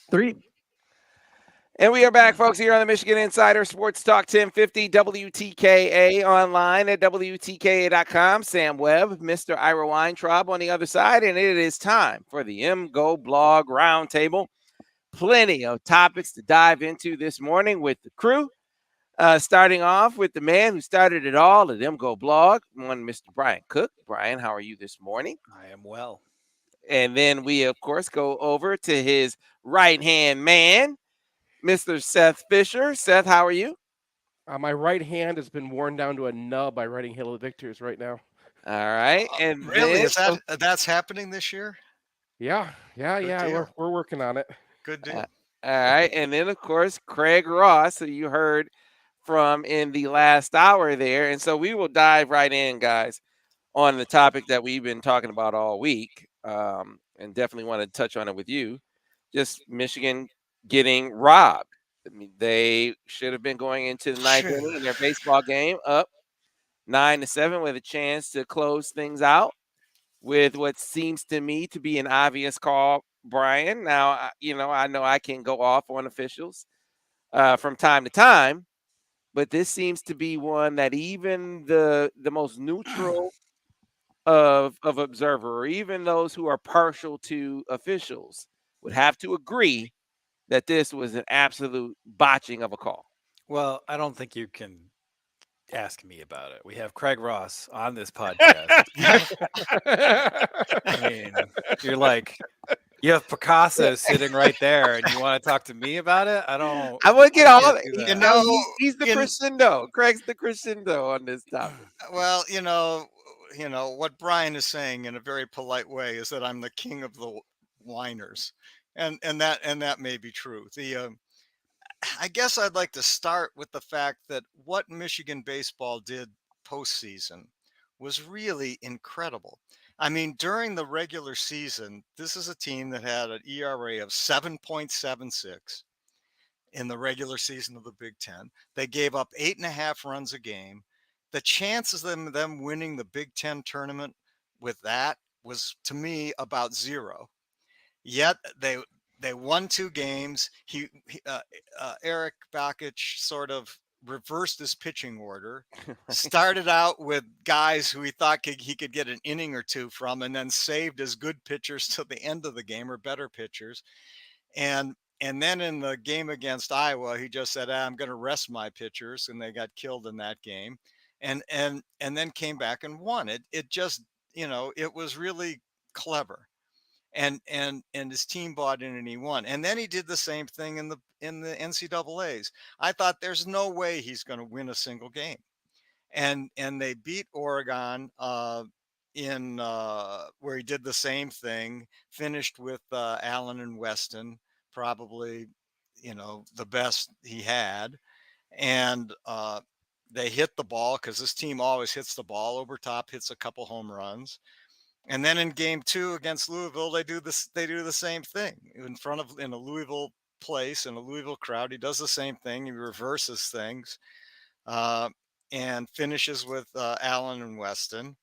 Three. And we are back, folks, here on the Michigan Insider Sports Talk 1050 WTKA online at WTKA.com. Sam Webb, Mr. Ira Weintraub on the other side, and it is time for the MGoBlog Roundtable. Plenty of topics to dive into this morning with the crew. Starting off with the man who started it all at MGoBlog, one Mr. Brian Cook. Brian, how are you this morning? I am well. And then we, of course, go over to his right-hand man, Mr. Seth Fisher. Seth, how are you? My right hand has been worn down to a nub by writing Hail of Victors right now. All right. And Really? then, Is that's happening this year? Yeah, yeah, Good yeah. deal. We're working on it. Good uh, deal. all right. And then, of course, Craig Ross, who you heard from in the last hour there. And so we will dive right in, guys, on the topic that we've been talking about all week. And definitely want to touch on it with you. Just Michigan getting robbed. I mean, they should have been going into the ninth inning in their baseball game up 9-7 with a chance to close things out with what seems to me to be an obvious call, Brian. Now, I know I can go off on officials from time to time, but this seems to be one that even the most neutral of observer, or even those who are partial to officials, would have to agree that this was an absolute botching of a call. Well, I don't think you can ask me about it. We have Craig Ross on this podcast. I mean, you're like, you have Picasso sitting right there, and you want to talk to me about it? I don't. I want to get I all can't of do it. that. Now he's the crescendo. Craig's the crescendo on this topic. Well, what Brian is saying in a very polite way is that I'm the king of the whiners, and that may be true. I guess I'd like to start with the fact that what Michigan baseball did postseason was really incredible. I mean, during the regular season, this is a team that had an ERA of 7.76 in the regular season of the Big Ten. They gave up 8.5 runs a game. The chances of them winning the Big Ten tournament with that was, to me, about zero. Yet they won 2 games. Eric Bakich sort of reversed his pitching order. Started out with guys who he thought he could get an inning or two from, and then saved as good pitchers to the end of the game, or better pitchers. And then in the game against Iowa, he just said, I'm going to rest my pitchers, and they got killed in that game. And then came back and won. It just, it was really clever. And his team bought in and he won. And then he did the same thing in the NCAAs. I thought there's no way he's going to win a single game. And they beat Oregon in where he did the same thing, finished with Allen and Weston, probably, the best he had. And they hit the ball, because this team always hits the ball over top, hits a couple home runs. And then in game 2 against Louisville, they do the same thing in a Louisville place, in a Louisville crowd. He does the same thing. He reverses things uh, and finishes with Allen and Weston.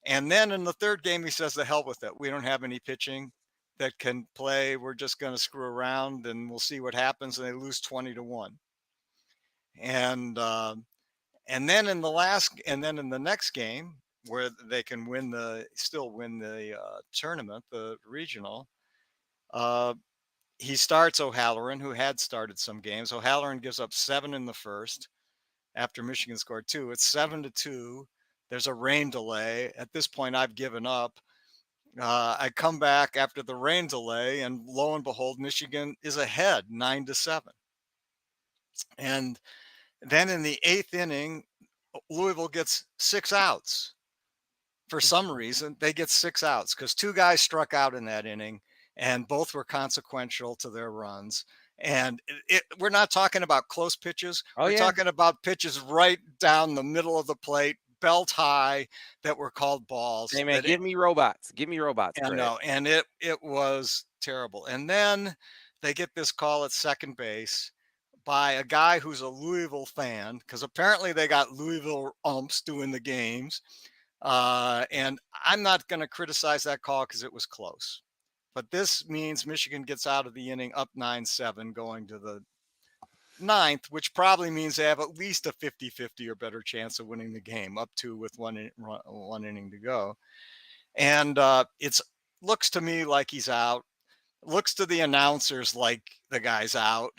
And then in the third game, he says, "The hell with it. We don't have any pitching that can play. We're just going to screw around, and we'll see what happens." And they lose 20-1. And then in the next game, where they can still win the tournament, the regional, uh, he starts O'Halloran, who had started some games. O'Halloran gives up 7 in the first after Michigan scored 2. It's 7-2. There's a rain delay. At this point, I've given up. I come back after the rain delay, and lo and behold, Michigan is ahead 9-7. And then in the 8th inning, Louisville gets 6 outs. For some reason, they get 6 outs because 2 guys struck out in that inning, and both were consequential to their runs. And we're not talking about close pitches. We're talking about pitches right down the middle of the plate, belt high, that were called balls. Hey, man, give me robots. Give me robots. I know, and it was terrible. And then they get this call at second base by a guy who's a Louisville fan, because apparently they got Louisville umps doing the games. And I'm not going to criticize that call because it was close. But this means Michigan gets out of the inning up 9-7 going to the ninth, which probably means they have at least a 50-50 or better chance of winning the game, up 2 with one inning to go. And it's looks to me like he's out. Looks to the announcers like the guy's out.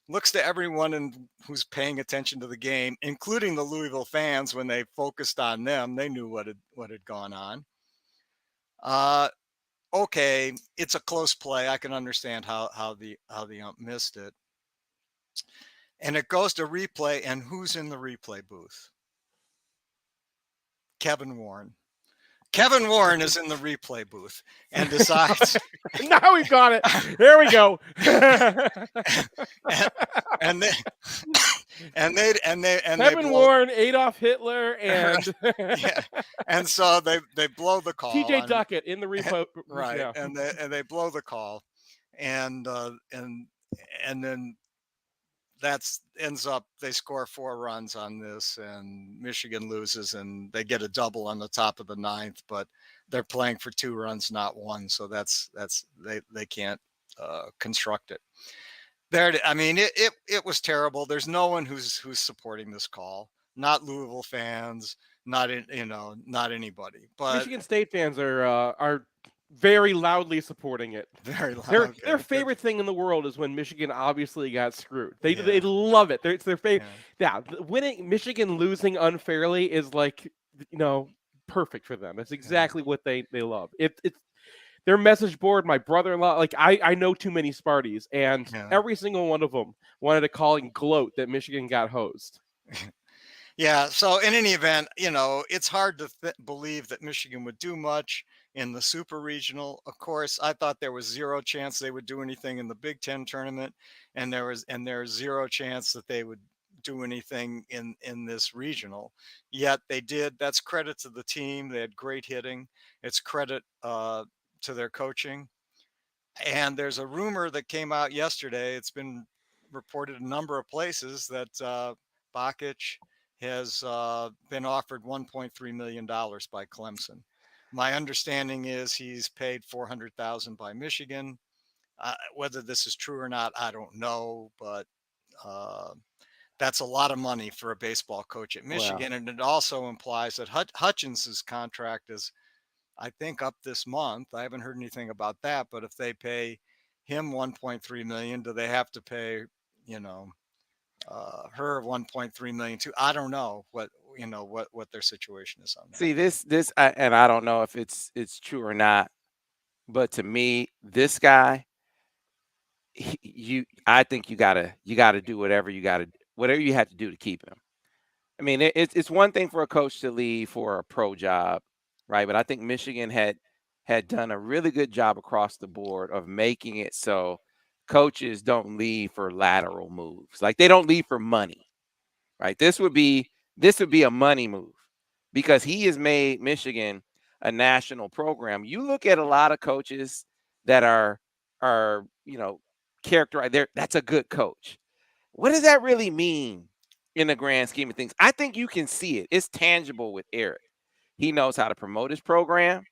Looks to everyone who's paying attention to the game, including the Louisville fans, when they focused on them, they knew what had gone on. Okay, it's a close play. I can understand how the ump missed it. And it goes to replay, and who's in the replay booth? Kevin Warren. Kevin Warren is in the replay booth and decides. Now we've got it. There we go. and Kevin Warren, Adolf Hitler, and yeah. And so they blow the call. T.J. Duckett in the replay. Right, yeah. and they blow the call, and then ends up they score 4 runs on this, and Michigan loses, and they get a double on the top of the ninth, but they're playing for 2 runs, not 1, so that's they can't construct it. I mean, it was terrible. There's no one who's supporting this call, not Louisville fans, not anybody. But Michigan State fans are very loudly supporting it. Very loud. Their favorite thing in the world is when Michigan obviously got screwed. They love it. It's their favorite. Yeah, winning Michigan losing unfairly is like, perfect for them. It's exactly what they love. It's their message board. My brother-in-law, like I know too many Sparties, and every single one of them wanted to call and gloat that Michigan got hosed. Yeah. So in any event, it's hard to believe that Michigan would do much in the Super Regional. Of course, I thought there was 0 chance they would do anything in the Big Ten tournament, and there's 0 chance that they would do anything in this regional. Yet they did. That's credit to the team. They had great hitting. It's credit to their coaching. And there's a rumor that came out yesterday. It's been reported a number of places that Bakich has been offered $1.3 million by Clemson. My understanding is he's paid $400,000 by Michigan. Whether this is true or not, I don't know, but that's a lot of money for a baseball coach at Michigan. Wow. And it also implies that Hutchins's contract is, I think, up this month. I haven't heard anything about that, but if they pay him $1.3 million, do they have to pay, her $1.3 million too? I don't know what their situation is on that. See, this and I don't know if it's true or not, but to me, this guy, I think you gotta do whatever you have to do to keep him. I mean, it's one thing for a coach to leave for a pro job, right? But I think Michigan had done a really good job across the board of making it so coaches don't leave for lateral moves. Like, they don't leave for money, right? This would be a money move, because he has made Michigan a national program. You look at a lot of coaches that are characterized there. That's a good coach. What does that really mean in the grand scheme of things? I think you can see it. It's tangible with Eric. He knows how to promote his program.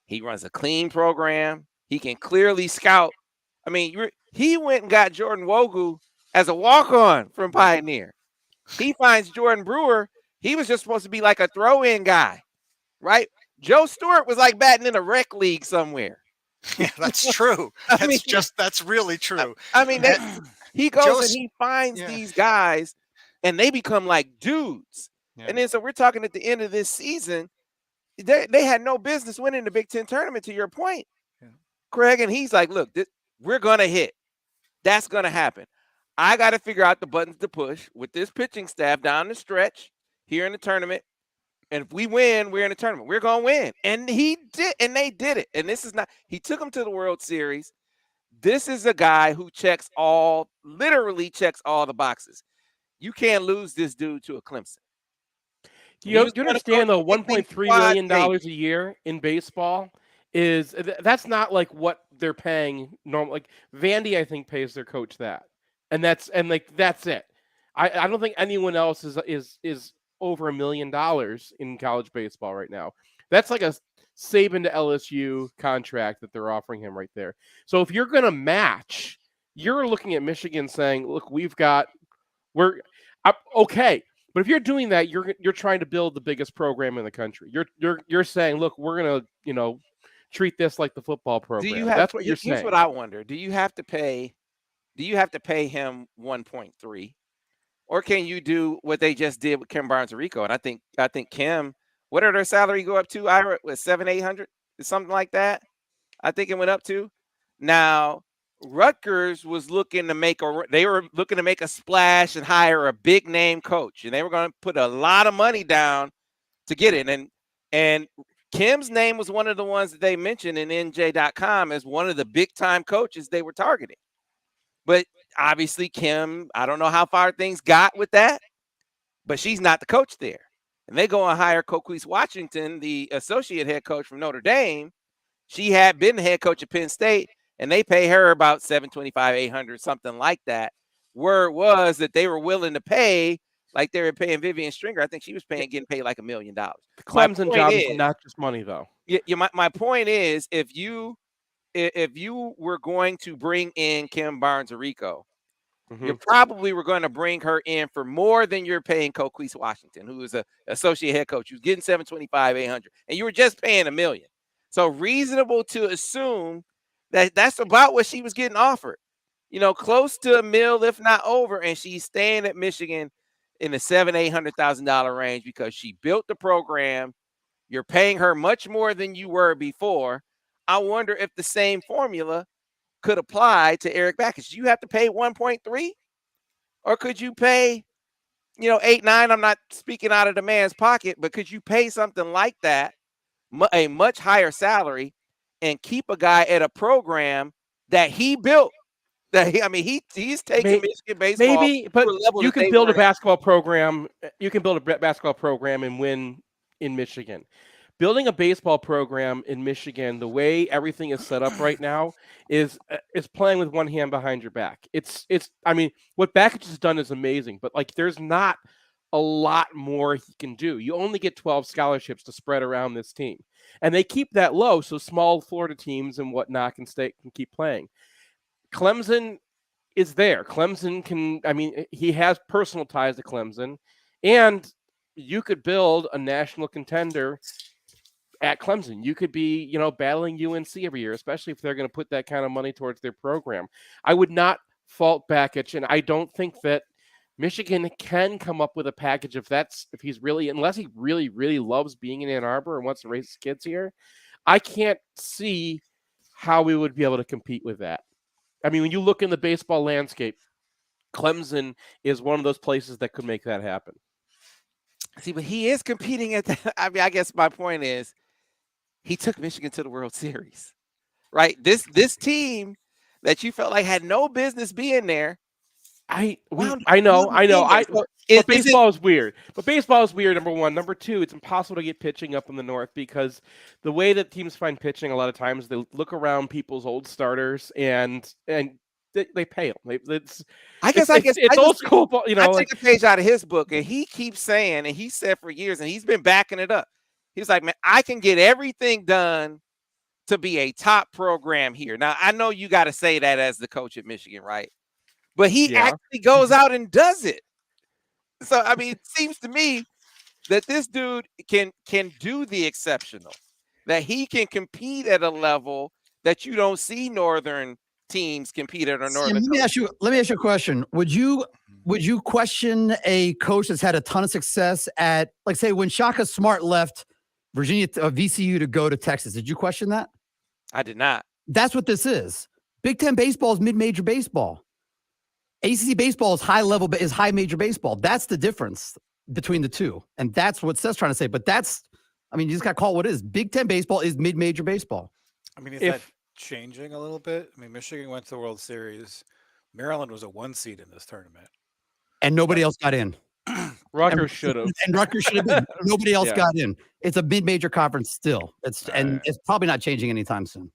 He runs a clean program. He can clearly scout. I mean, he went and got Jordan Wogu as a walk-on from Pioneer. He finds Jordan Brewer. He was just supposed to be like a throw-in guy, right? Joe Stewart was like batting in a rec league somewhere. Yeah, that's true. That's really true. I mean, he goes and he finds these guys, and they become like dudes. Yeah. And then so we're talking at the end of this season, they had no business winning the Big Ten tournament, to your point, Craig. And he's like, look, we're going to hit. That's going to happen. I got to figure out the buttons to push with this pitching staff down the stretch here in the tournament. And if we win, we're in the tournament. We're going to win. And he did, and they did it. And this is not, he took them to the World Series. This is a guy who literally checks all the boxes. You can't lose this dude to a Clemson. You understand, though, $1.3 million a year in baseball that's not like what they're paying normal. Like Vandy, I think, pays their coach that. And that's it. I don't think anyone else is over $1 million in college baseball right now. That's like a Saban to LSU contract that they're offering him right there. So if you're going to match, you're looking at Michigan saying, look, okay. But if you're doing that, you're trying to build the biggest program in the country. You're saying, look, we're going to, treat this like the football program. That's what you're saying. Here's what I wonder. Do you have to pay him 1.3? Or can you do what they just did with Kim Barnes-Rico? And I think Kim, what did her salary go up to, Ira? Was 700-800? Something like that? I think it went up to. Now, Rutgers was looking to make a splash and hire a big name coach. And they were going to put a lot of money down to get it. And Kim's name was one of the ones that they mentioned in NJ.com as one of the big time coaches they were targeting. But obviously, Kim, I don't know how far things got with that, but she's not the coach there. And they go and hire Coquise Washington, the associate head coach from Notre Dame. She had been the head coach at Penn State, and they pay her about $725, $800, something like that. Word was that they were willing to pay, like they were paying Vivian Stringer. I think she was getting paid like $1 million. The Clemson job is not just money, though. My point is, if you were going to bring in Kim Barnes-Rico, you probably were going to bring her in for more than you're paying Coquise Washington, who is an associate head coach who's getting $725, $800, and you were just paying $1 million. So reasonable to assume that that's about what she was getting offered, close to $1 million, if not over, and she's staying at Michigan in the $700,000-$800,000 range because she built the program. You're paying her much more than you were before. I wonder if the same formula could apply to Eric Bakich. Do you have to pay 1.3? Or could you pay, 8, 9? I'm not speaking out of the man's pocket, but could you pay something like that, a much higher salary, and keep a guy at a program that he built? He's taking Michigan baseball. Maybe, but you can build a basketball program. You can build a basketball program and win in Michigan. Building a baseball program in Michigan, the way everything is set up right now, is playing with one hand behind your back. What Bakich has done is amazing, but there's not a lot more he can do. You only get 12 scholarships to spread around this team, and they keep that low so small Florida teams and whatnot can keep playing. Clemson is there. Clemson he has personal ties to Clemson, and you could build a national contender at Clemson. You could be, battling UNC every year, especially if they're going to put that kind of money towards their program. I would not fault Bakich, and I don't think that Michigan can come up with a package unless he really, really loves being in Ann Arbor and wants to raise his kids here. I can't see how we would be able to compete with that. When you look in the baseball landscape, Clemson is one of those places that could make that happen. See, but he is competing at that. I guess my point is, he took Michigan to the World Series, right? This team that you felt like had no business being there. I know. But baseball is weird. But baseball is weird, number one. Number two, it's impossible to get pitching up in the North because the way that teams find pitching, a lot of times they look around people's old starters and they pay them. It's old school. I take a page out of his book, and he keeps saying, and he said for years, and he's been backing it up. He's like, man, I can get everything done to be a top program here. Now, I know you got to say that as the coach at Michigan, right? But he actually goes out and does it. So, it seems to me that this dude can do the exceptional, that he can compete at a level that you don't see Northern teams compete at. Let me ask you a question. Would you question a coach that's had a ton of success at, say, when Shaka Smart left VCU to go to Texas? Did you question that? I did not. That's what this is. Big Ten baseball is mid-major baseball. ACC baseball is high major baseball. That's the difference between the two, and that's what Seth's trying to say. But you just got to call it what it is. Big Ten baseball is mid-major baseball. Is that changing a little bit? Michigan went to the World Series. Maryland was a 1 seed in this tournament, and nobody else got in. Rutgers should have. And Rutgers should have been. Nobody else got in. It's a mid-major conference still. It's probably not changing anytime soon.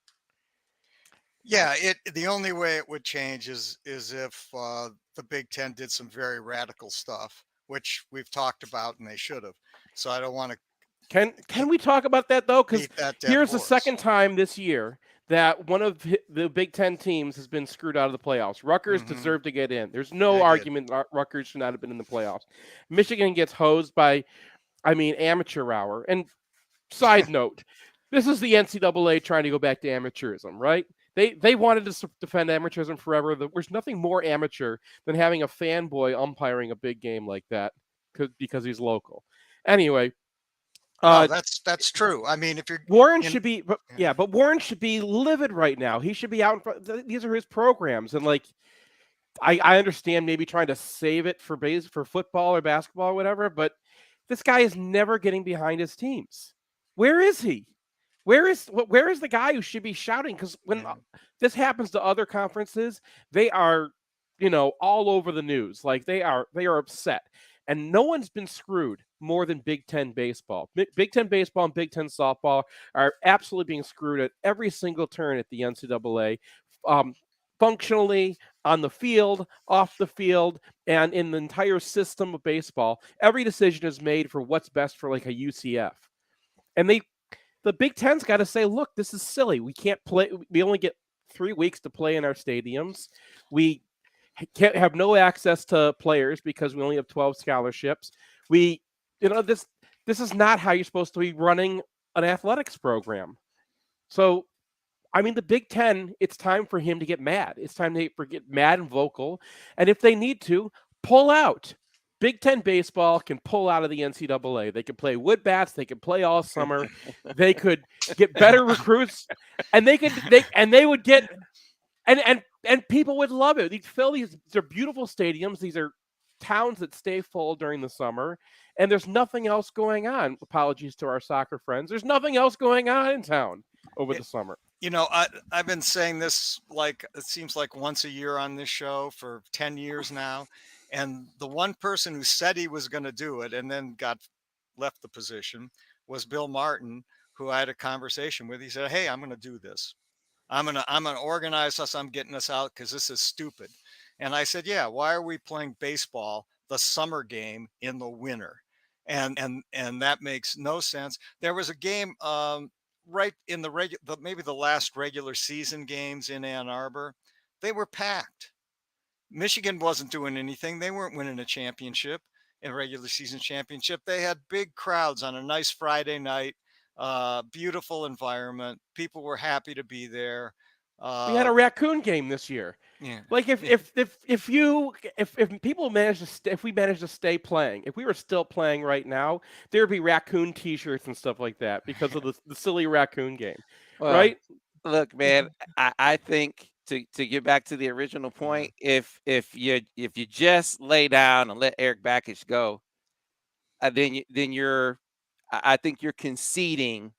Yeah, the only way it would change is if the Big Ten did some very radical stuff, which we've talked about, and they should have. So I don't want to Can we talk about that though? Because Beat that dead here's the horse. second time this year that one of the Big Ten teams has been screwed out of the playoffs. Rutgers deserved to get in. There's no argument Rutgers should not have been in the playoffs. Michigan gets hosed by, amateur hour. And side note, this is the NCAA trying to go back to amateurism, right? They wanted to defend amateurism forever. There's nothing more amateur than having a fanboy umpiring a big game like that because he's local. Anyway. No, that's true. I mean, if you're Warren should be, but Warren should be livid right now. He should be out in front. These are his programs, and like, I understand maybe trying to save it for football or basketball or whatever, but this guy is never getting behind his teams. Where is he? Where is the guy who should be shouting? Because when this happens to other conferences, they are, all over the news. Like they are upset. And no one's been screwed more than Big Ten baseball. Big Ten baseball and Big Ten softball are absolutely being screwed at every single turn at the NCAA, functionally, on the field, off the field, and in the entire system of baseball. Every decision is made for what's best for like a UCF. And the Big Ten's got to say, look, this is silly. We can't play. We only get 3 weeks to play in our stadiums. We can't have no access to players because we only have 12 scholarships. This is not how you're supposed to be running an athletics program. So, the Big Ten, it's time for him to get mad. It's time to get mad and vocal. And if they need to, pull out. Big Ten baseball can pull out of the NCAA. They can play wood bats. They can play all summer. They could get better recruits, and they would get. And people would love it. They'd fill these are beautiful stadiums. These are towns that stay full during the summer, and there's nothing else going on. Apologies to our soccer friends. There's nothing else going on in town over the summer. I've been saying this like it seems like once a year on this show for 10 years now, and the one person who said he was going to do it and then left the position was Bill Martin, who I had a conversation with. He said, "Hey, I'm going to do this. I'm gonna organize us. I'm getting us out because this is stupid." And I said, "Yeah, why are we playing baseball, the summer game, in the winter?" And that makes no sense. There was a game right in maybe the last regular season games in Ann Arbor. They were packed. Michigan wasn't doing anything. They weren't winning a championship, a regular season championship. They had big crowds on a nice Friday night. Beautiful environment. People were happy to be there. We had a raccoon game this year. Yeah. Like if people manage to if we managed to stay playing, if we were still playing right now, there would be raccoon T-shirts and stuff like that because of the silly raccoon game, right? Look, man, I think to get back to the original point, if you just lay down and let Eric Bakich go, then I think you're conceding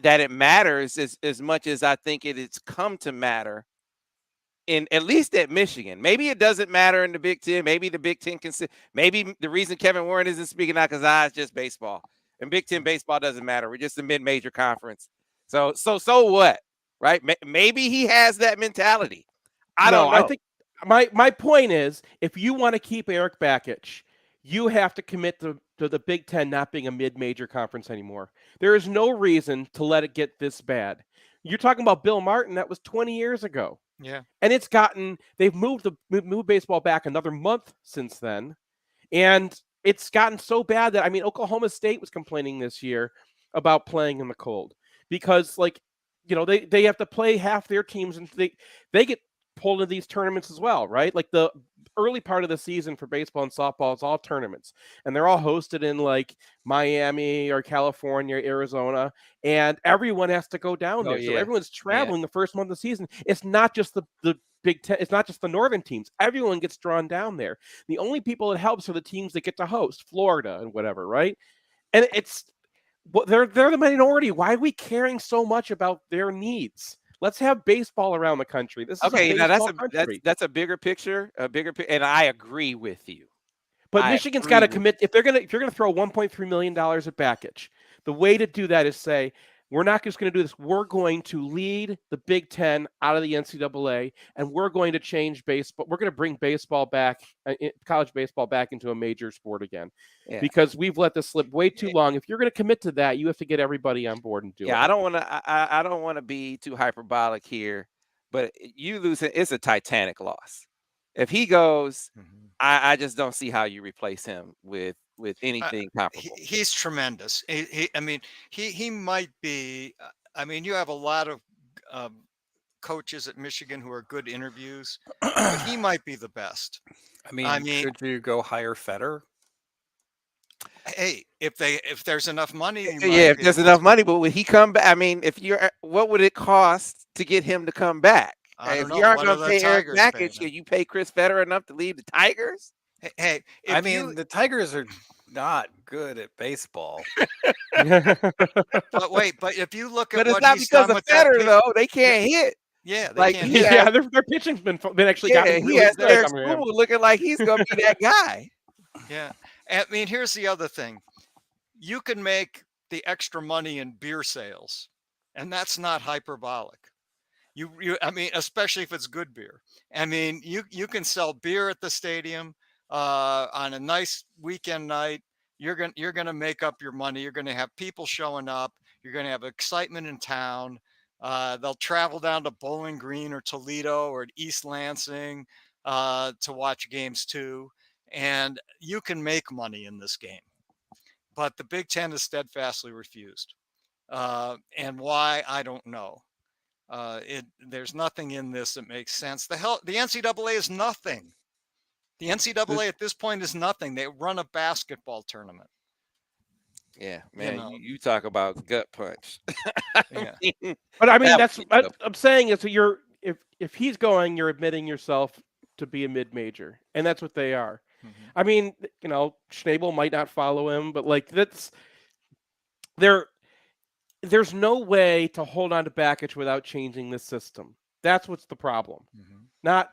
that it matters as much as I think it's come to matter in at least at Michigan. Maybe it doesn't matter in the Big Ten. Maybe the Big Ten maybe the reason Kevin Warren isn't speaking out because it's just baseball. And Big Ten baseball doesn't matter. We're just a mid-major conference. So what? Right? Maybe he has that mentality. I don't know. I think my point is, if you want to keep Eric Bakich, you have to commit to the Big Ten not being a mid-major conference anymore. There is no reason to let it get this bad. You're talking about Bill Martin. That was 20 years ago. Yeah. And they've moved baseball back another month since then. And it's gotten so bad that, Oklahoma State was complaining this year about playing in the cold because they have to play half their teams and they get pulled into these tournaments as well, right? Like the early part of the season for baseball and softball is all tournaments, and they're all hosted in like Miami or California, Arizona, and everyone has to go down there. So everyone's traveling the first month of the season. It's not just the Big Ten. It's not just the northern teams. Everyone gets drawn down there. The only people it helps are the teams that get to host, Florida and whatever, right? And they're the minority. Why are we caring so much about their needs? Let's have baseball around the country. This is okay. A Now country. that's a bigger picture, and I agree with you. But Michigan's got to commit if you're gonna throw $1.3 million at Bakich. The way to do that is say, we're not just going to do this. We're going to lead the Big Ten out of the NCAA, and we're going to change baseball. We're going to bring baseball back, college baseball back into a major sport again, because we've let this slip way too long. If you're going to commit to that, you have to get everybody on board and do it. I don't want to. I don't want to be too hyperbolic here, but you lose it. It's a Titanic loss. If he goes, I just don't see how you replace him with anything comparable. He's tremendous. He might be. I mean, you have a lot of coaches at Michigan who are good interviews, but he might be the best. I mean, could you go hire Federer? Hey, if there's enough money, if there's enough money, but would he come back? I mean, what would it cost to get him to come back? If you aren't going to pay Eric Bakich, you pay Chris Federer enough to leave the Tigers? Hey, the Tigers are not good at baseball. But if you look at it's not because of Federer, though. They can't hit. Yeah, they can't hit. Yeah, their pitching's been actually gotten really good. Eric Spoon looking like he's going to be that guy. Yeah. I mean, here's the other thing. You can make the extra money in beer sales, and that's not hyperbolic. I mean, especially if it's good beer. I mean, you can sell beer at the stadium on a nice weekend night. You're gonna make up your money. You're gonna have people showing up. You're gonna have excitement in town. They'll travel down to Bowling Green or Toledo or East Lansing to watch games too. And you can make money in this game. But the Big Ten has steadfastly refused. And why, I don't know. There's nothing in this that makes sense. The NCAA is nothing. The NCAA at this point is nothing. They run a basketball tournament. Yeah, man, you talk about gut punch. But I mean, that's what I'm saying is that if he's going, you're admitting yourself to be a mid-major, and that's what they are. I mean, Schnabel might not follow him, but there's no way to hold on to Bakich without changing the system. That's what's the problem. Not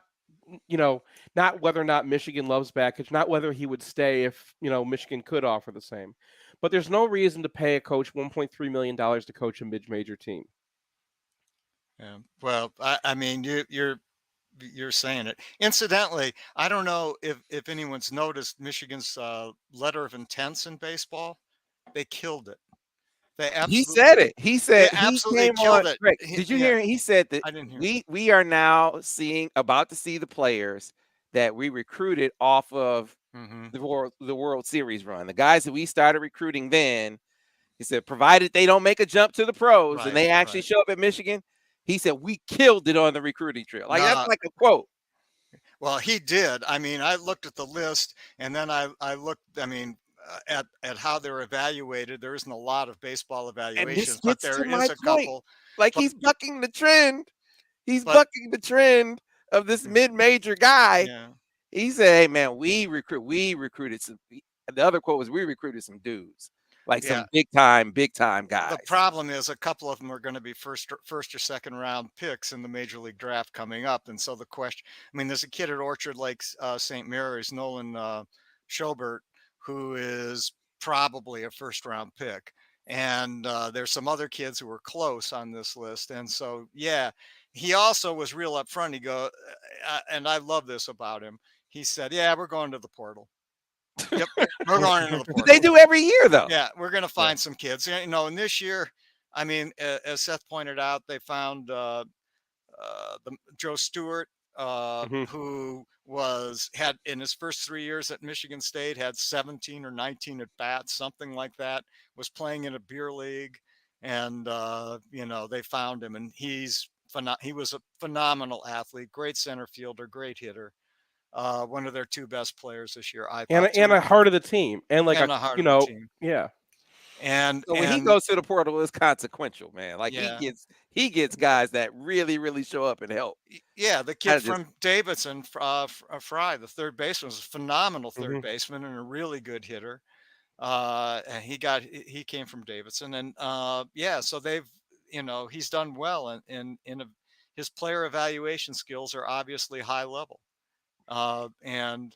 whether or not Michigan loves Bakich, not whether he would stay if, Michigan could offer the same. But there's no reason to pay a coach $1.3 million to coach a mid-major team. Yeah. Well, I mean, you're saying it. Incidentally, I don't know if anyone's noticed Michigan's letter of intents in baseball. They killed it. He said it. He said he absolutely killed it. Greg, did you hear? He said that I didn't hear. We are now about to see the players that we recruited off of the World Series run. The guys that we started recruiting then, he said, provided they don't make a jump to the pros and they actually show up at Michigan, he said we killed it on the recruiting trail. That's like a quote. Well, he did. I mean, I looked at the list, and then I looked. I mean, at how they're evaluated. There isn't a lot of baseball evaluations, but there is a couple. He's bucking the trend. He's bucking the trend of this mid-major guy. Yeah. He said, "Hey, man, we recruited some." The other quote was, "We recruited some dudes, some big time guys." The problem is a couple of them are going to be first or second round picks in the Major League Draft coming up, and so the question. I mean, there's a kid at Orchard Lake, St. Mary's, Nolan Schobert, who is probably a first round pick. And there's some other kids who were close on this list. And so, he also was real upfront. He and I love this about him. He said, we're going to the portal. Yep, we're going into the portal. They do every year, though. Yeah, we're going to find some kids. And this year, I mean, as Seth pointed out, they found Joe Stewart, who had in his first 3 years at Michigan State, had 17 or 19 at bats, something like that, was playing in a beer league. And, they found him, and he was a phenomenal athlete, great center fielder, great hitter. One of their two best players this year, I thought. And a heart of the team. And a heart of the team. Yeah. And so when he goes to the portal, it's consequential, man. He gets guys that really, really show up and help. Yeah, the kid from Davidson, Fry, the third baseman, was a phenomenal third baseman and a really good hitter. And he came from Davidson, and so they've he's done well, and his player evaluation skills are obviously high level, and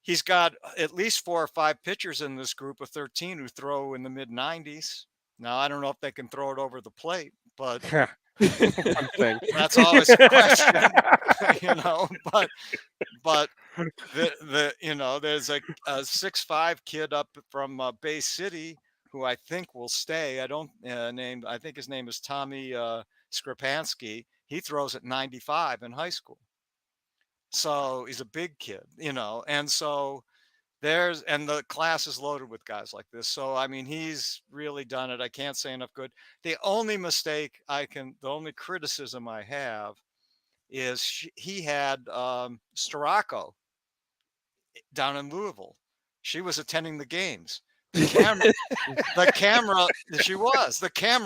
he's got at least 4 or 5 pitchers in this group of 13 who throw in the mid 90s. Now, I don't know if they can throw it over the plate, but One thing. that's always a question, but there's a 6'5" kid up from Bay City who I think will stay. I think his name is Tommy Skripansky. He throws at 95 in high school. So he's a big kid, and so and the class is loaded with guys like this. So, I mean, he's really done it. I can't say enough good. The only criticism I have is he had Storako down in Louisville. She was attending the games. The camera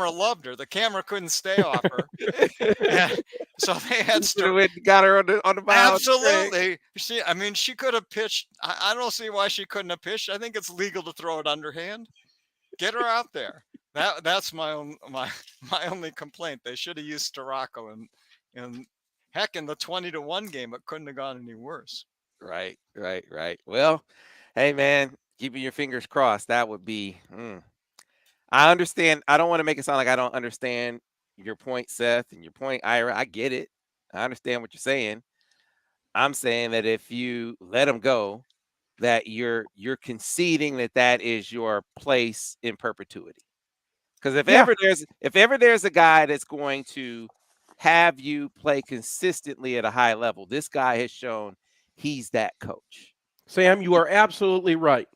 loved her. The camera couldn't stay off her. And so they had got her on the mound. Absolutely. She could have pitched. I don't see why she couldn't have pitched. I think it's legal to throw it underhand. Get her out there. That's my only complaint. They should have used Storako, and heck, in the 20-1 game, it couldn't have gone any worse. Right. Well, hey man, keeping your fingers crossed. That would be. I understand. I don't want to make it sound like I don't understand your point, Seth, and your point, Ira. I get it. I understand what you're saying. I'm saying that if you let him go, that you're conceding that is your place in perpetuity. Because if ever there's a guy that's going to have you play consistently at a high level, this guy has shown he's that coach. Sam, you are absolutely right.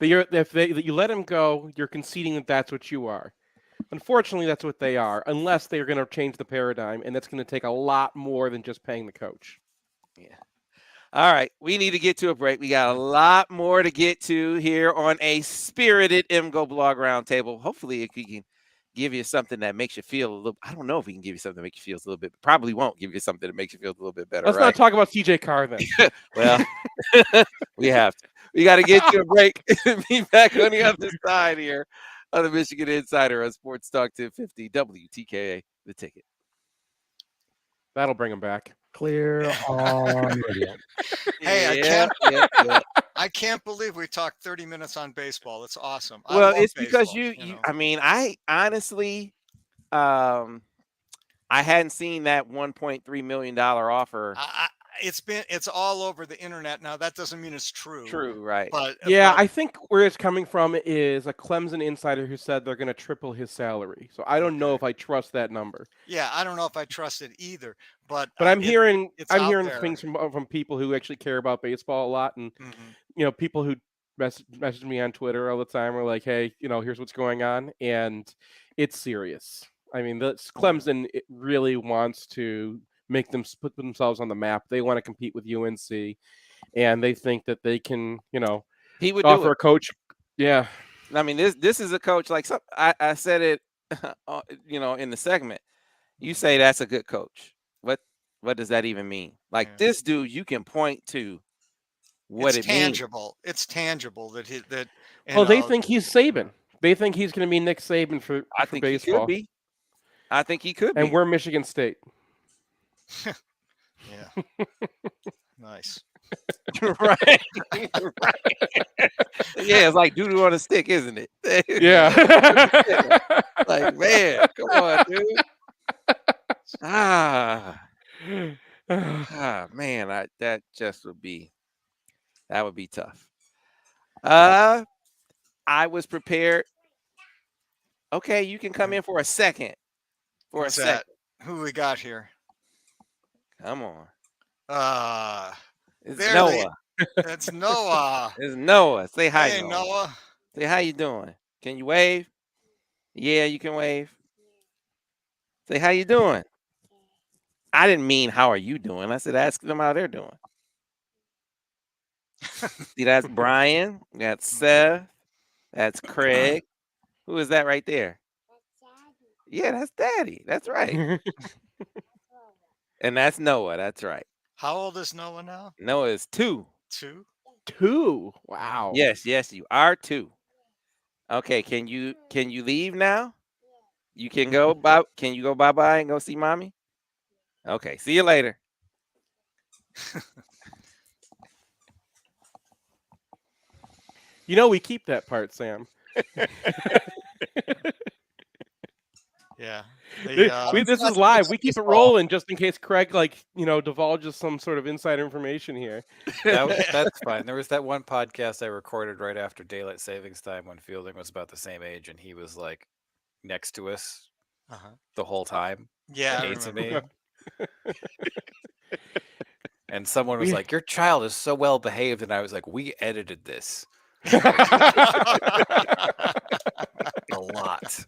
If you let him go, you're conceding that that's what you are. Unfortunately, that's what they are, unless they're going to change the paradigm, and that's going to take a lot more than just paying the coach. Yeah. All right, we need to get to a break. We got a lot more to get to here on a spirited MGoBlog Roundtable. Hopefully, it can give you something that makes you feel a little. I don't know if we can give you something that makes you feel a little bit. Probably won't give you something that makes you feel a little bit better. Let's not talk about CJ Carr then. Well, we have to. We got to get to a break and be back on the other side here on the Michigan Insider on Sports Talk 1050 WTKA, The Ticket. That'll bring him back. Clear on radio. Hey, I can't believe we talked 30 minutes on baseball. It's awesome. Well, it's because you I honestly, I hadn't seen that $1.3 million offer. It's all over the internet now. That doesn't mean it's true. True, right? But I think where it's coming from is a Clemson insider who said they're going to triple his salary. So I don't know if I trust that number. Yeah, I don't know if I trust it either. But I'm hearing things from people who actually care about baseball a lot, and people who message me on Twitter all the time are like, "Hey, here's what's going on," and it's serious. I mean, Clemson really wants to make them put themselves on the map. They want to compete with UNC, and they think that they can, he would offer a coach. Yeah. I mean, this is a coach like I said it, in the segment. You say that's a good coach. What does that even mean? Like this dude, you can point to what it's it tangible. means. It's tangible that they think he's Saban. They think he's going to be Nick Saban for baseball. He could be. I think he could be. And we're Michigan State. Yeah. Nice. Right. Yeah, it's like doo-doo on a stick, isn't it? Yeah. Like, man, come on, dude. Man, that would be tough. I was prepared. Okay, you can come in for a second. Who we got here? Come on. It's Noah. It's Noah. It's Noah. Say hi, Hey, Noah. Say how you doing? Can you wave? Yeah, you can wave. Say how you doing? I didn't mean how are you doing. I said ask them how they're doing. See, that's Brian. That's Seth. That's Craig. Who is that right there? Yeah, that's Daddy. That's right. And that's Noah. That's right. How old is Noah now? Noah is 2. 2? 2. Wow. Yes, you are 2. Okay, can you leave now? You can go bye. Can you go bye-bye and go see mommy? Okay, see you later. We keep that part, Sam. Yeah. This is live. We keep it rolling just in case Craig, divulges some sort of insider information here. That's fine. There was that one podcast I recorded right after daylight savings time when Fielding was about the same age, and he was like next to us the whole time. Yeah, I hates remember. me. And someone was like, "Your child is so well behaved," and I was like, "We edited this a lot."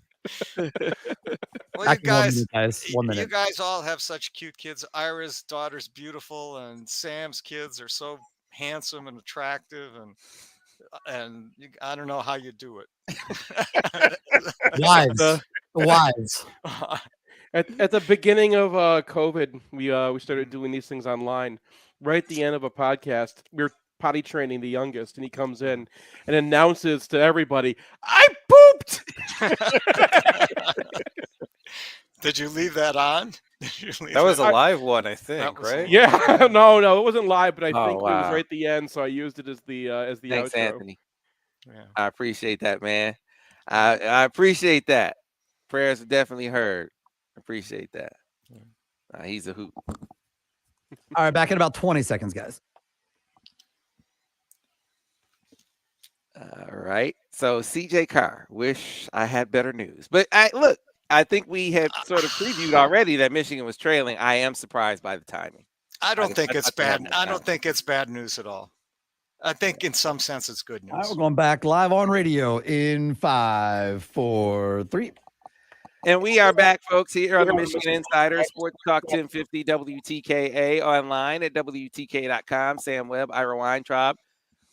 Well, you One minute. you guys all have such cute kids. Ira's daughter's beautiful, and Sam's kids are so handsome and attractive, and I don't know how you do it. Wives. At the beginning of COVID, we started doing these things online. Right at the end of a podcast, we were potty training the youngest, and he comes in and announces to everybody, "I pooped." Did you leave that on? That was a live one, I think, right? Yeah, no, it wasn't live, but I think it was wow. right at the end, so I used it as the Thanks, outro. Anthony. Yeah. I appreciate that, man. I appreciate that. Prayers are definitely heard. Appreciate that. He's a hoot. All right, back in about 20 seconds, guys. All right. So CJ Carr, wish I had better news. But I think we had sort of previewed already that Michigan was trailing. I am surprised by the timing. I don't think it's bad. I don't think it's bad news at all. I think in some sense it's good news. All right, we're going back live on radio in 5, 4, 3. And we are back, folks, here on the Michigan Insider Sports Talk 1050 WTKA online at WTK.com. Sam Webb, Ira Weintraub.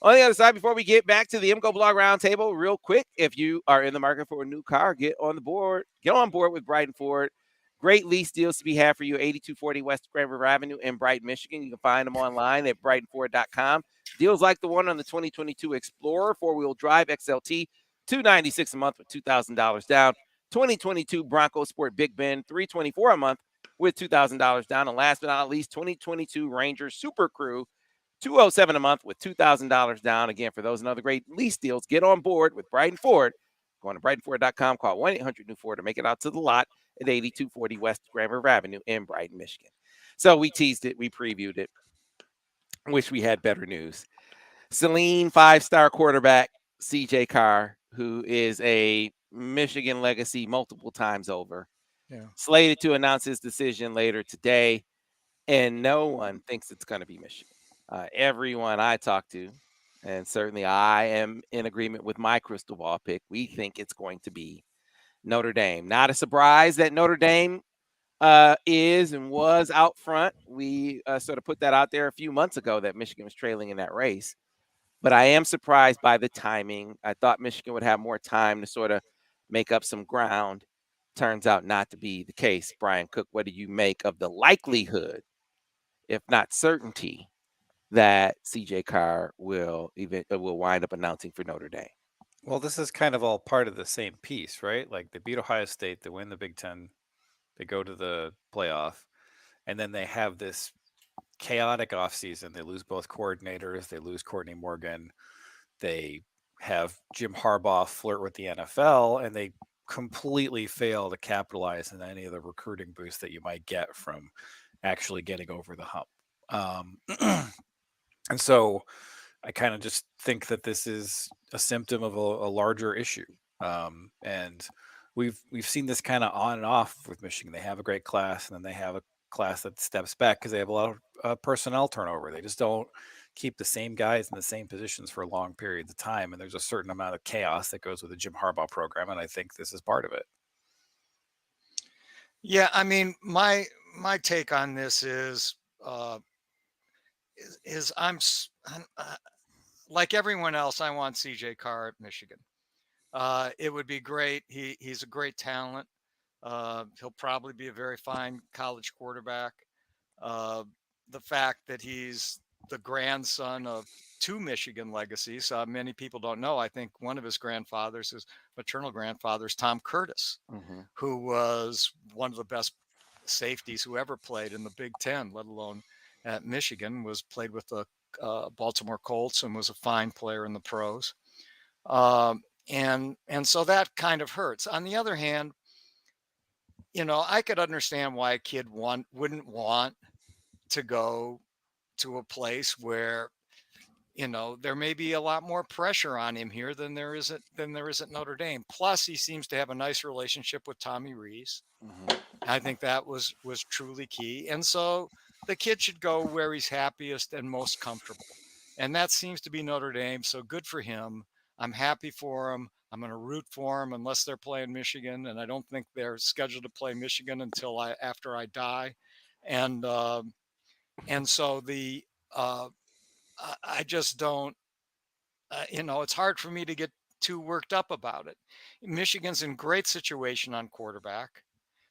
On the other side, before we get back to the MGoBlog Roundtable, real quick, if you are in the market for a new car, get on board with Brighton Ford. Great lease deals to be had for you, 8240 West Grand River Avenue in Brighton, Michigan. You can find them online at brightonford.com. Deals like the one on the 2022 Explorer 4-wheel drive XLT, $296 a month with $2,000 down. 2022 Bronco Sport Big Ben, $324 a month with $2,000 down. And last but not least, 2022 Ranger Super Crew, $207 a month with $2,000 down. Again, for those and other great lease deals, get on board with Brighton Ford. Go on to brightonford.com, call 1-800-NEW-FORD to make it out to the lot at 8240 West Grand River Avenue in Brighton, Michigan. So we teased it. We previewed it. Wish we had better news. Celine, 5-star quarterback, CJ Carr, who is a Michigan legacy multiple times over, slated to announce his decision later today, and no one thinks it's going to be Michigan. Everyone I talk to, and certainly I am in agreement with my crystal ball pick, we think it's going to be Notre Dame. Not a surprise that Notre Dame is and was out front. We sort of put that out there a few months ago that Michigan was trailing in that race. But I am surprised by the timing. I thought Michigan would have more time to sort of make up some ground. Turns out not to be the case. Brian Cook, what do you make of the likelihood, if not certainty, that CJ Carr will wind up announcing for Notre Dame? Well, this is kind of all part of the same piece, right? Like they beat Ohio State, they win the Big Ten, they go to the playoff, and then they have this chaotic offseason. They lose both coordinators. They lose Courtney Morgan. They have Jim Harbaugh flirt with the NFL, and they completely fail to capitalize on any of the recruiting boost that you might get from actually getting over the hump. And so I kind of just think that this is a symptom of a larger issue. And we've seen this kind of on and off with Michigan. They have a great class, and then they have a class that steps back because they have a lot of personnel turnover. They just don't keep the same guys in the same positions for long periods of time. And there's a certain amount of chaos that goes with the Jim Harbaugh program. And I think this is part of it. Yeah. I mean, my take on this is I'm like everyone else, I want CJ Carr at Michigan. It would be great. He's a great talent. He'll probably be a very fine college quarterback. The fact that he's the grandson of 2 Michigan legacies, many people don't know. I think one of his grandfathers, his maternal grandfather, is Tom Curtis, who was one of the best safeties who ever played in the Big Ten, let alone at Michigan. Played with the Baltimore Colts and was a fine player in the pros. And so that kind of hurts. On the other hand, I could understand why a kid wouldn't want to go to a place where there may be a lot more pressure on him here than there is at Notre Dame. Plus, he seems to have a nice relationship with Tommy Rees. I think that was truly key. And so the kid should go where he's happiest and most comfortable. And that seems to be Notre Dame. So good for him. I'm happy for him. I'm going to root for him unless they're playing Michigan. And I don't think they're scheduled to play Michigan until after I die. And so I just don't, it's hard for me to get too worked up about it. Michigan's in great situation on quarterback.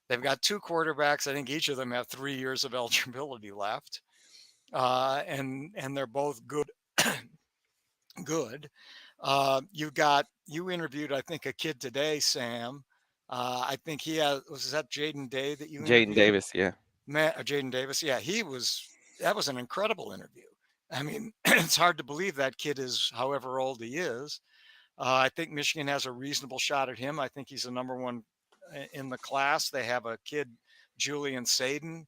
They've got two quarterbacks. I think each of them have 3 years of eligibility left, and they're both good. Good. You interviewed, I think, a kid today, Sam. I think was that Jaden Day that you interviewed? Jaden Davis, yeah. Jaden Davis. Yeah, that was an incredible interview. I mean, it's hard to believe that kid is however old he is. I think Michigan has a reasonable shot at him. I think he's the number one in the class. They have a kid, Julian Saden,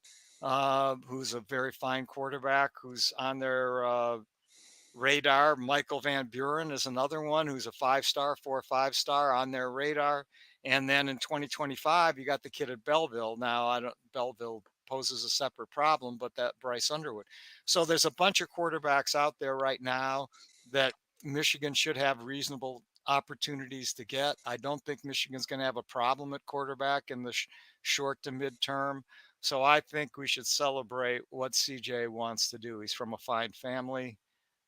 who's a very fine quarterback, who's on their radar. Michael Van Buren is another one who's a 5-star, 4-5-star on their radar. And then in 2025, you got the kid at Belleville. Now, Belleville poses a separate problem, but that Bryce Underwood. So there's a bunch of quarterbacks out there right now that Michigan should have reasonable opportunities to get. I don't think Michigan's going to have a problem at quarterback in the short to midterm. So I think we should celebrate what CJ wants to do. He's from a fine family,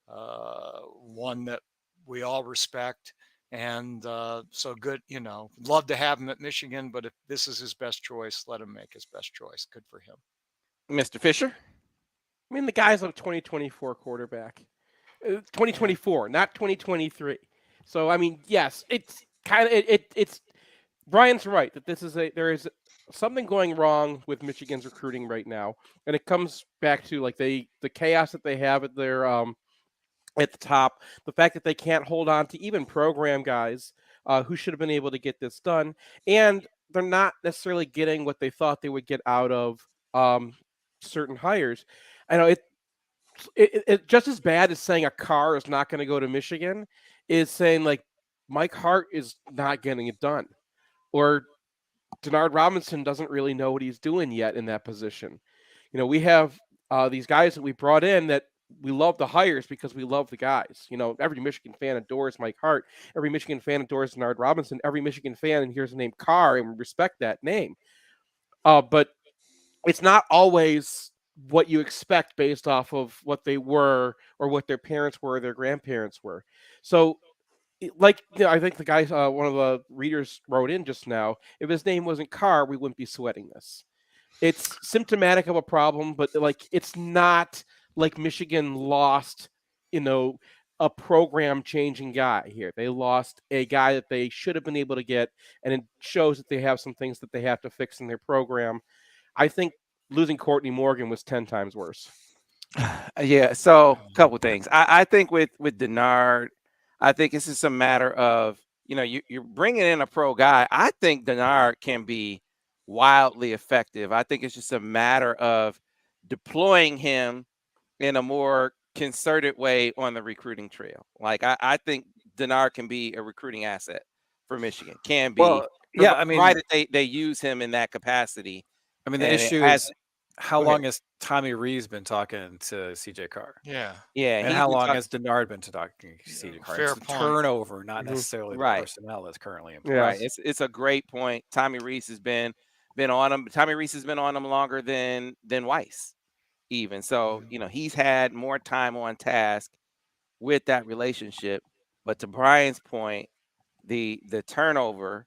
one that we all respect. And so good, love to have him at Michigan, but if this is his best choice, let him make his best choice. Good for him. Mr. Fisher? I mean, the guy's a 2024 quarterback. 2024, not 2023. So, I mean, yes, it's kind of, it's, Brian's right that there is something going wrong with Michigan's recruiting right now. And it comes back to like the chaos that they have at their, at the top, the fact that they can't hold on to even program guys who should have been able to get this done, and they're not necessarily getting what they thought they would get out of certain hires. I know it just as bad as saying a Carr is not going to go to Michigan is saying like Mike Hart is not getting it done, or Denard Robinson doesn't really know what he's doing yet in that position. We have these guys that we brought in that we love the hires because we love the guys. Every Michigan fan adores Mike Hart. Every Michigan fan adores Denard Robinson. Every Michigan fan hears the name Carr and we respect that name. But it's not always what you expect based off of what they were or what their parents were or their grandparents were. So, I think the guy, one of the readers wrote in just now, if his name wasn't Carr, we wouldn't be sweating this. It's symptomatic of a problem, but it's not like Michigan lost, a program-changing guy here. They lost a guy that they should have been able to get, and it shows that they have some things that they have to fix in their program. I think losing Courtney Morgan was 10 times worse. Yeah, so a couple things. I think with Denard, I think this is a matter of, you're bringing in a pro guy. I think Denard can be wildly effective. I think it's just a matter of deploying him in a more concerted way on the recruiting trail. Like I think Denard can be a recruiting asset for Michigan. Can be. Well, yeah, I mean, provided they use him in that capacity. I mean, the issue is how long has Tommy Rees been talking to CJ Carr? Yeah. And how long has Denard been talking to CJ Carr? Fair It's the point. turnover, not necessarily the personnel that's currently in place. Right. It's a great point. Tommy Rees has been on him. Tommy Rees has been on him longer than Weiss, even. So, he's had more time on task with that relationship. But to Brian's point, the turnover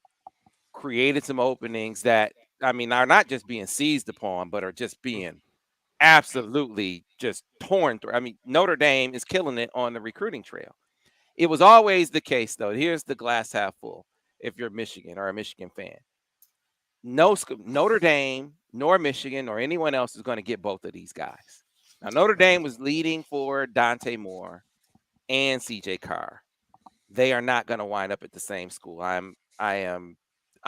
created some openings that, are not just being seized upon, but are just being absolutely just torn through. Notre Dame is killing it on the recruiting trail. It was always the case, though. Here's the glass half full. If you're Michigan or a Michigan fan, no Notre Dame nor Michigan or anyone else is going to get both of these guys. Now, Notre Dame was leading for Dante Moore and CJ Carr. They are not going to wind up at the same school. I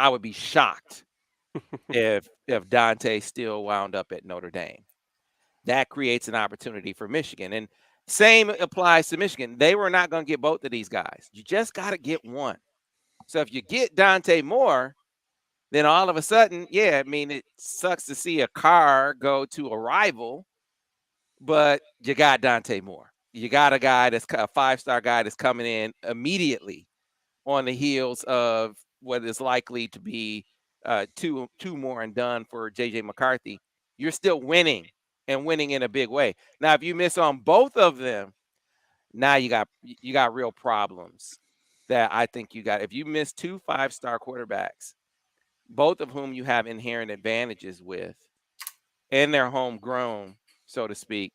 would be shocked if Dante still wound up at Notre Dame. That creates an opportunity for Michigan. And same applies to Michigan. They were not going to get both of these guys. You just got to get one. So if you get Dante Moore, then all of a sudden, yeah, I mean, it sucks to see a Carr go to a rival, but you got Dante Moore. You got a guy that's a 5-star guy that's coming in immediately on the heels of what is likely to be two more and done for JJ McCarthy. You're still winning and winning in a big way. Now, if you miss on both of them, now you got real problems that I think you got. If you miss 2 5-star quarterbacks, both of whom you have inherent advantages with, and they're homegrown, so to speak,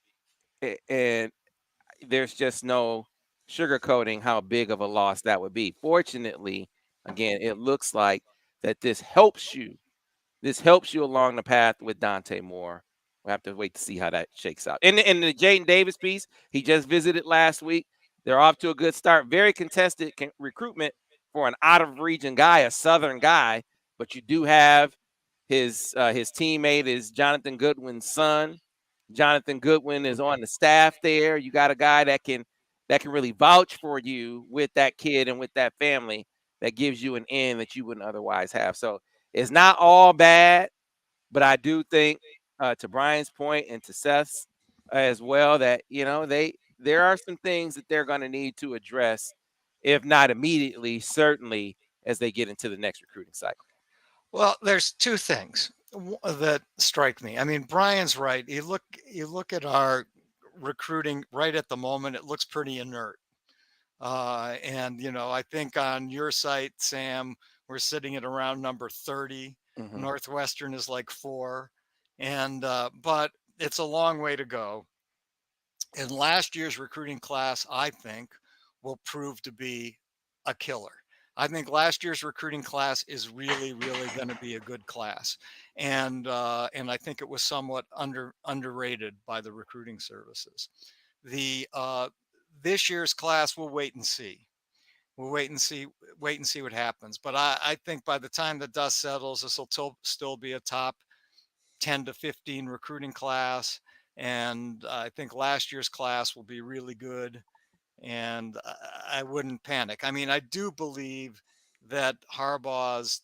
and there's just no sugarcoating how big of a loss that would be. Fortunately, again, it looks like that this helps you. This helps you along the path with Dante Moore. We'll have to wait to see how that shakes out. And the Jaden Davis piece, he just visited last week. They're off to a good start. Very contested recruitment for an out-of-region guy, a Southern guy. But you do have his teammate is Jonathan Goodwin's son. Jonathan Goodwin is on the staff there. You got a guy that can really vouch for you with that kid and with that family that gives you an in that you wouldn't otherwise have. So it's not all bad, but I do think to Brian's point and to Seth's as well that, there are some things that they're going to need to address, if not immediately, certainly as they get into the next recruiting cycle. Well, there's two things that strike me. I mean, Brian's right. You look at our recruiting right at the moment, it looks pretty inert. And I think on your site, Sam, we're sitting at around number 30. Mhm. Northwestern is like 4. And but it's a long way to go. And last year's recruiting class, I think, will prove to be a killer. I think last year's recruiting class is really, really going to be a good class, and I think it was somewhat underrated by the recruiting services. The This year's class, we'll wait and see. We'll wait and see what happens. But I think by the time the dust settles, this will still be a top 10 to 15 recruiting class, and I think last year's class will be really good. And I wouldn't panic. I mean, I do believe that Harbaugh's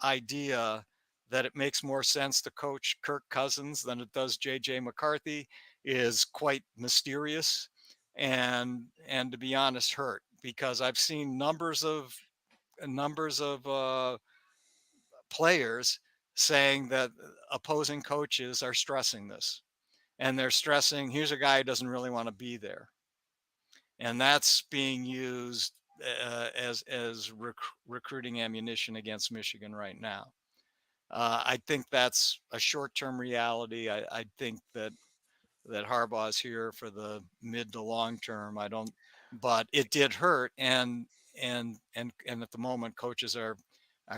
idea that it makes more sense to coach Kirk Cousins than it does JJ McCarthy is quite mysterious, and to be honest, hurt, because I've seen numbers of players saying that opposing coaches are stressing this, and they're stressing, here's a guy who doesn't really want to be there. And that's being used as recruiting ammunition against Michigan right now. I think that's a short-term reality. I think that Harbaugh is here for the mid to long term. But it did hurt, and at the moment, coaches are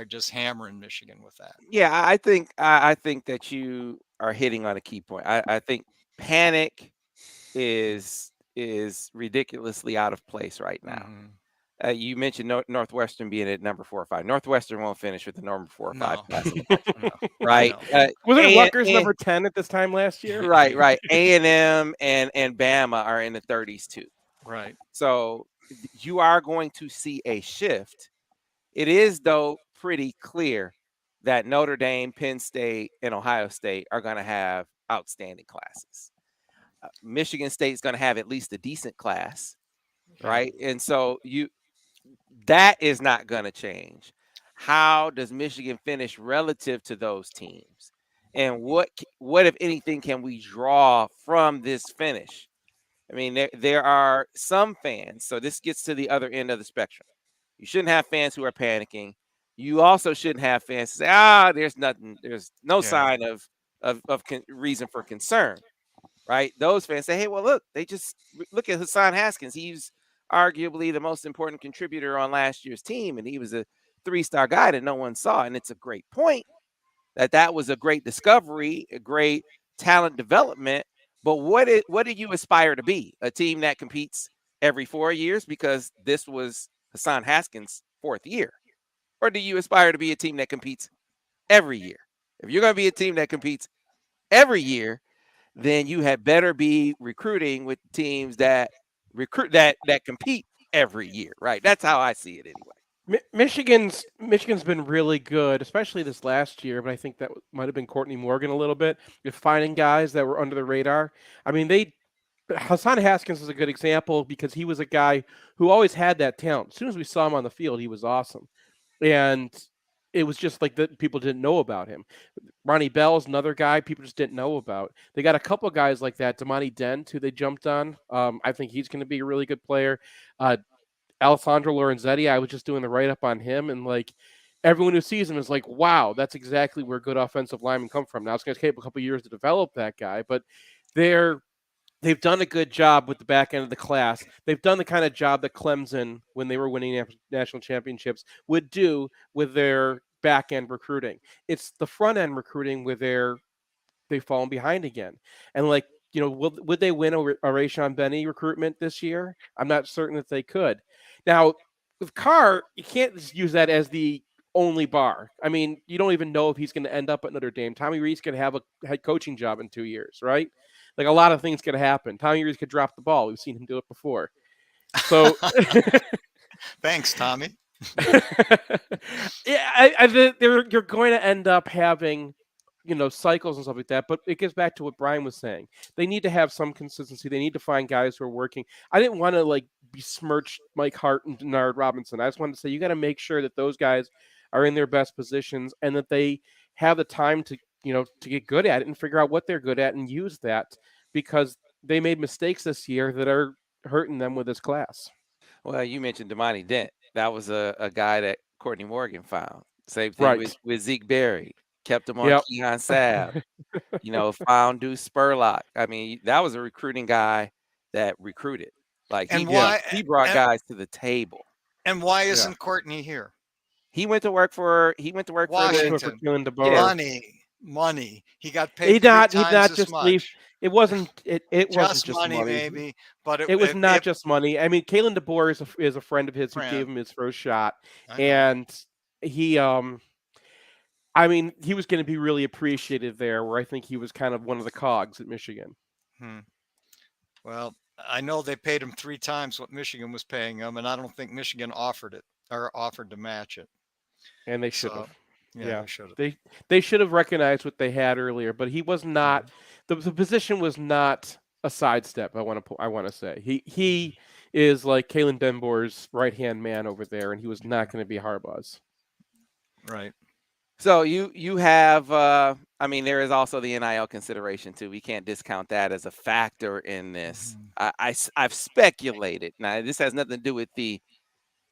just hammering Michigan with that. Yeah, I think that you are hitting on a key point. I think panic is ridiculously out of place right now. Mhm. You mentioned Northwestern being at number 4 or 5. Northwestern won't finish with the number 4 or 5 No. class in the country, No. right? No. Wasn't and- Rutgers and- number 10 at this time last year? Right. A&M and Bama are in the 30s too. Right. So you are going to see a shift. It is, though, pretty clear that Notre Dame, Penn State, and Ohio State are going to have outstanding classes. Michigan State is going to have at least a decent class, right? And so that is not going to change. How does Michigan finish relative to those teams? And what if anything, can we draw from this finish? I mean, there are some fans. So this gets to the other end of the spectrum. You shouldn't have fans who are panicking. You also shouldn't have fans say, there's nothing. There's no sign of reason for concern, right? Those fans say, hey, well, look, they just look at Hassan Haskins. He's arguably the most important contributor on last year's team, and he was a 3-star guy that no one saw. And it's a great point that was a great discovery, a great talent development. But what do you aspire to be? A team that competes every 4 years, because this was Hassan Haskins' 4th year? Or do you aspire to be a team that competes every year. If you're going to be a team that competes every year, then you had better be recruiting with teams that compete every year, right? That's how I see it anyway. Michigan's been really good, especially this last year. But I think that might have been Courtney Morgan a little bit with finding guys that were under the radar. I mean, Hassan Haskins is a good example because he was a guy who always had that talent. As soon as we saw him on the field, he was awesome, and it was just like that people didn't know about him. Ronnie Bell's another guy people just didn't know about. They got a couple of guys like that. Damani Dent, who they jumped on. I think he's going to be a really good player. Alessandro Lorenzetti, I was just doing the write-up on him, and like everyone who sees him is like, wow, that's exactly where good offensive linemen come from. Now it's going to take a couple of years to develop that guy, but they've done a good job with the back end of the class. They've done the kind of job that Clemson, when they were winning national championships, would do with their back end recruiting. It's the front end recruiting where they've fallen behind again. And like, would they win a Rayshon Benny recruitment this year? I'm not certain that they could. Now, with Carr, you can't just use that as the only bar. I mean, you don't even know if he's going to end up at Notre Dame. Tommy Rees could have a head coaching job in 2 years, right? Like a lot of things could happen. Tommy Rees could drop the ball. We've seen him do it before. So, thanks, Tommy. yeah, you're going to end up having, cycles and stuff like that. But it gets back to what Brian was saying. They need to have some consistency. They need to find guys who are working. I didn't want to like besmirch Mike Hart and Denard Robinson. I just wanted to say you got to make sure that those guys are in their best positions and that they have the time to get good at it and figure out what they're good at and use that, because they made mistakes this year that are hurting them with this class. Well, you mentioned Damani Dent. That was a guy that Courtney Morgan found. Same thing with Zeke Berry. Kept him on Keon Sabb. Found Deuce Spurlock. I mean, that was a recruiting guy that recruited. Like he brought guys to the table. And why isn't Courtney here? He went to work for Washington. Money. He got paid. He not just leave. It wasn't. It wasn't just money, maybe, but it was not just money. I mean, Kalen DeBoer is a friend of his who gave him his first shot, and he I mean, he was going to be really appreciated there, where I think he was kind of one of the cogs at Michigan. Well, I know they paid him 3 times what Michigan was paying him, and I don't think Michigan offered to match it. And they should have. Yeah, they should have recognized what they had earlier, but he was not. The position was not a sidestep. I want to say he is like Kalen DeBoer's right-hand man over there, and he was not going to be Harbaugh's. Right. So you have, I mean, there is also the NIL consideration too. We can't discount that as a factor in this. I've speculated. Now, this has nothing to do with the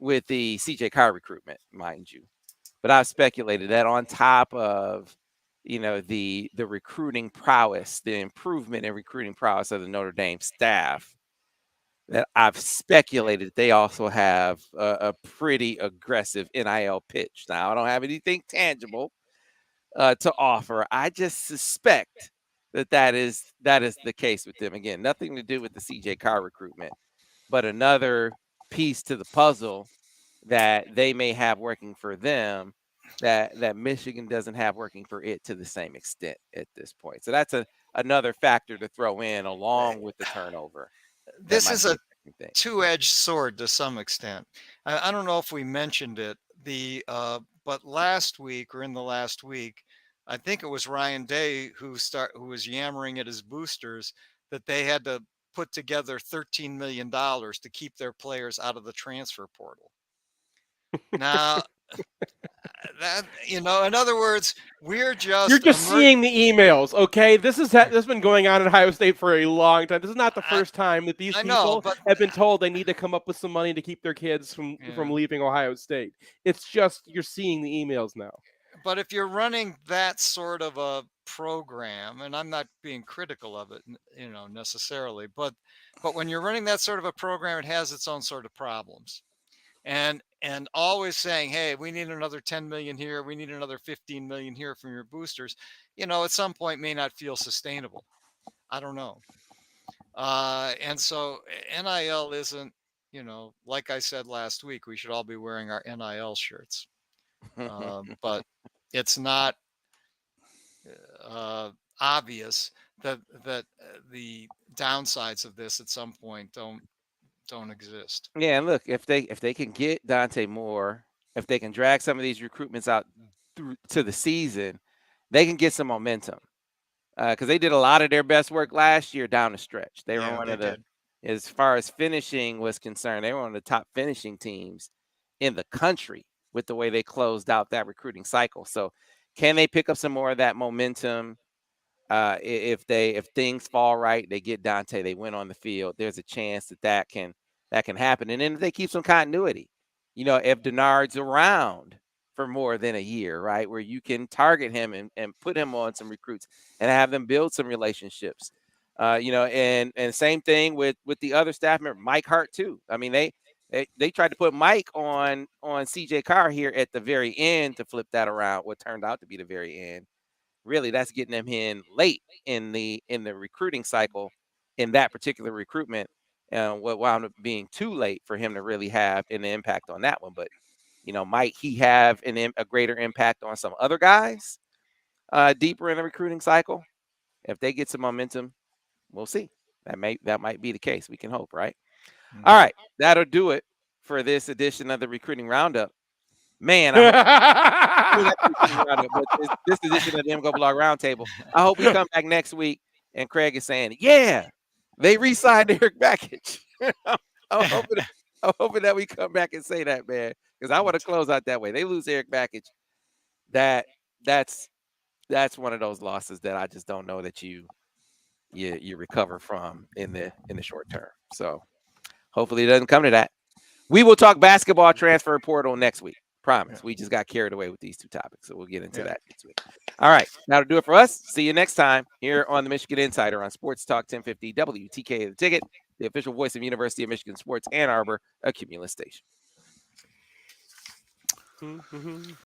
CJ Carr recruitment, mind you, but I've speculated that on top of, the recruiting prowess, the improvement in recruiting prowess of the Notre Dame staff, that I've speculated they also have a pretty aggressive NIL pitch. Now, I don't have anything tangible to offer. I just suspect that is the case with them. Again, nothing to do with the CJ Carr recruitment, but another piece to the puzzle that they may have working for them that Michigan doesn't have working for it to the same extent at this point. So that's another factor to throw in along with the turnover. This is a two-edged sword to some extent. I don't know if we mentioned it, but last week or in the last week, I think it was Ryan Day who was yammering at his boosters that they had to put together $13 million to keep their players out of the transfer portal. Now, that in other words, you're just seeing the emails, okay? This has been going on at Ohio State for a long time. This is not the first time that these people have been told they need to come up with some money to keep their kids from leaving Ohio State. It's just you're seeing the emails now. But if you're running that sort of a program, and I'm not being critical of it, necessarily, but when you're running that sort of a program, it has its own sort of problems. And always saying, hey, we need another 10 million here, we need another 15 million here from your boosters, at some point may not feel sustainable. I don't know. And so NIL isn't, like I said last week, we should all be wearing our NIL shirts. But it's not obvious that the downsides of this at some point don't exist. Yeah, and look, if they can get Dante Moore, if they can drag some of these recruitments out through to the season, they can get some momentum. Because they did a lot of their best work last year down the stretch. They were one they of the, did. as far as finishing was concerned, they were one of the top finishing teams in the country with the way they closed out that recruiting cycle. So, can they pick up some more of that momentum? If things fall right, they get Dante, they win on the field. There's a chance that can happen. And then if they keep some continuity, if Denard's around for more than a year, right, where you can target him and put him on some recruits and have them build some relationships. And same thing with the other staff member, Mike Hart too. I mean, they tried to put Mike on CJ Carr here at the very end to flip that around. What turned out to be the very end. Really, that's getting them in late in the recruiting cycle in that particular recruitment. What wound up being too late for him to really have an impact on that one. But might he have a greater impact on some other guys deeper in the recruiting cycle? If they get some momentum, we'll see. That might be the case. We can hope, right? Mm. All right, that'll do it for this edition of the Recruiting Roundup. Man, this edition of the MGoBlog Roundtable. I hope we come back next week and Craig is saying, yeah, they re-signed Eric Bakich. I'm hoping that we come back and say that, man, because I want to close out that way. They lose Eric Bakich. That's one of those losses that I just don't know that you recover from in the short term. So hopefully it doesn't come to that. We will talk basketball transfer portal next week. Promise. Yeah. We just got carried away with these two topics, so we'll get into that next week. All right, that'll do it for us. See you next time here on the Michigan Insider on Sports Talk 1050 WTK The Ticket, the official voice of University of Michigan Sports Ann Arbor, a Cumulus station.